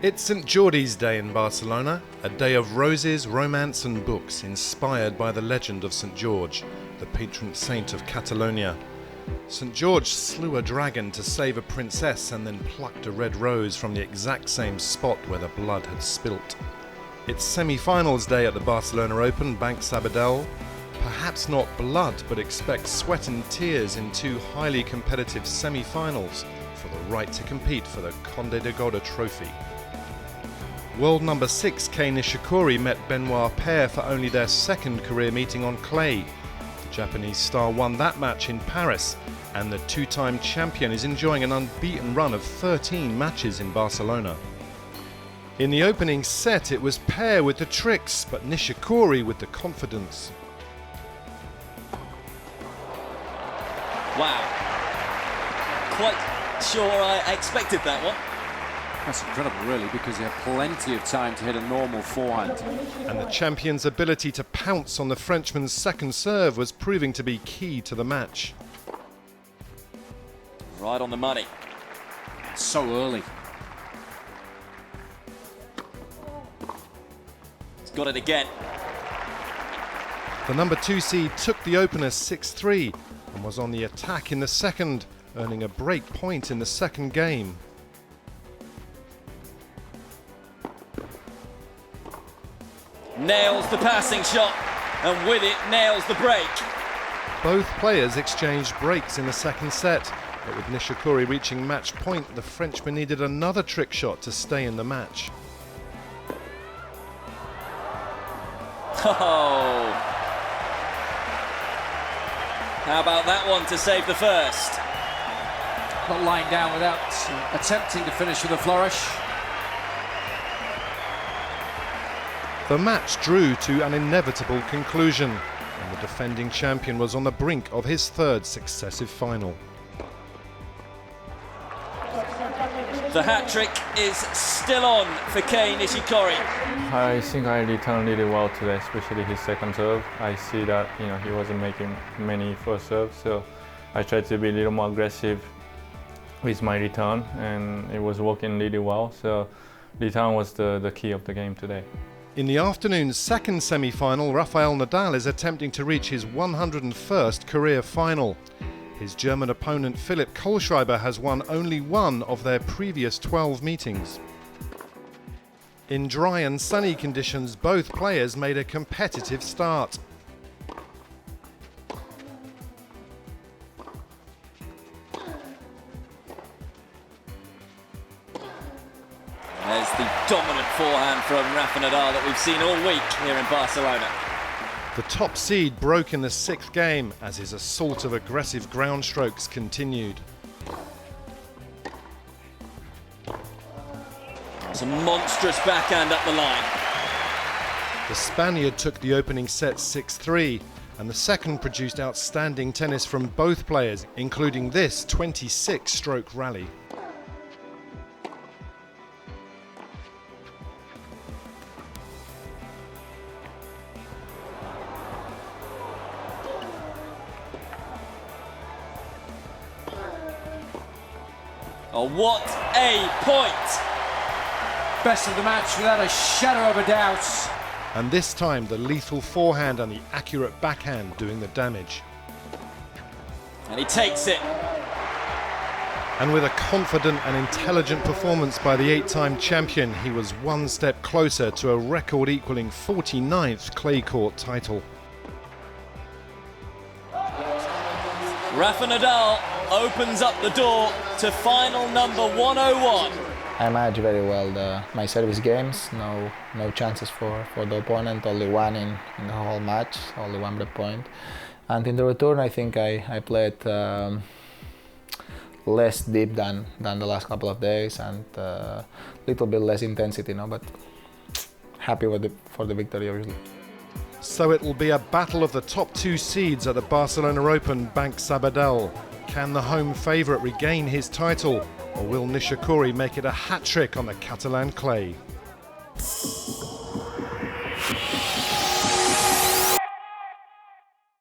It's St. Jordi's Day in Barcelona, a day of roses, romance and books inspired by the legend of St. George, the patron saint of Catalonia. St. George slew a dragon to save a princess and then plucked a red rose from the exact same spot where the blood had spilt. It's semi-finals day at the Barcelona Open, Banc Sabadell. Perhaps not blood, but expect sweat and tears in two highly competitive semi-finals for the right to compete for the Conde de Godó trophy. World number 6 Kei Nishikori met Benoit Paire for only their second career meeting on clay. The Japanese star won that match in Paris, and the two-time champion is enjoying an unbeaten run of 13 matches in Barcelona. In the opening set, it was Paire with the tricks, but Nishikori with the confidence. Wow. Quite sure I expected that one. That's incredible, really, because they have plenty of time to hit a normal forehand. And the champion's ability to pounce on the Frenchman's second serve was proving to be key to the match. Right on the money. So early. He's got it again. The number 2 seed took the opener 6-3 and was on the attack in the second, earning a break point in the second game. Nails the passing shot, and with it, nails the break. Both players exchanged breaks in the second set, but with Nishikori reaching match point, the Frenchman needed another trick shot to stay in the match. Oh! How about that one to save the first? Not lying down without attempting to finish with a flourish. The match drew to an inevitable conclusion, and the defending champion was on the brink of his third successive final. The hat-trick is still on for Kei Nishikori. I think I returned really well today, especially his second serve. I see that he wasn't making many first serves, so I tried to be a little more aggressive with my return, and it was working really well. So return was the key of the game today. In the afternoon's second semi-final, Rafael Nadal is attempting to reach his 101st career final. His German opponent Philipp Kohlschreiber has won only one of their previous 12 meetings. In dry and sunny conditions, both players made a competitive start. There's the dominant forehand from Rafa Nadal that we've seen all week here in Barcelona. The top seed broke in the 6th game as his assault of aggressive ground strokes continued. It's a monstrous backhand up the line. The Spaniard took the opening set 6-3, and the second produced outstanding tennis from both players, including this 26-stroke rally. Oh, what a point! Best of the match without a shadow of a doubt. And this time the lethal forehand and the accurate backhand doing the damage. And he takes it. And with a confident and intelligent performance by the 8-time champion, he was one step closer to a record-equaling 49th clay court title. Rafa Nadal opens up the door to final number 101. I managed very well my service games, no chances for the opponent, only one in the whole match, only one break point. And in the return I think I played less deep than the last couple of days, and little bit less intensity, but happy for the victory obviously. So it will be a battle of the top 2 seeds at the Barcelona Open, Banc Sabadell. Can the home favourite regain his title, or will Nishikori make it a hat-trick on the Catalan clay?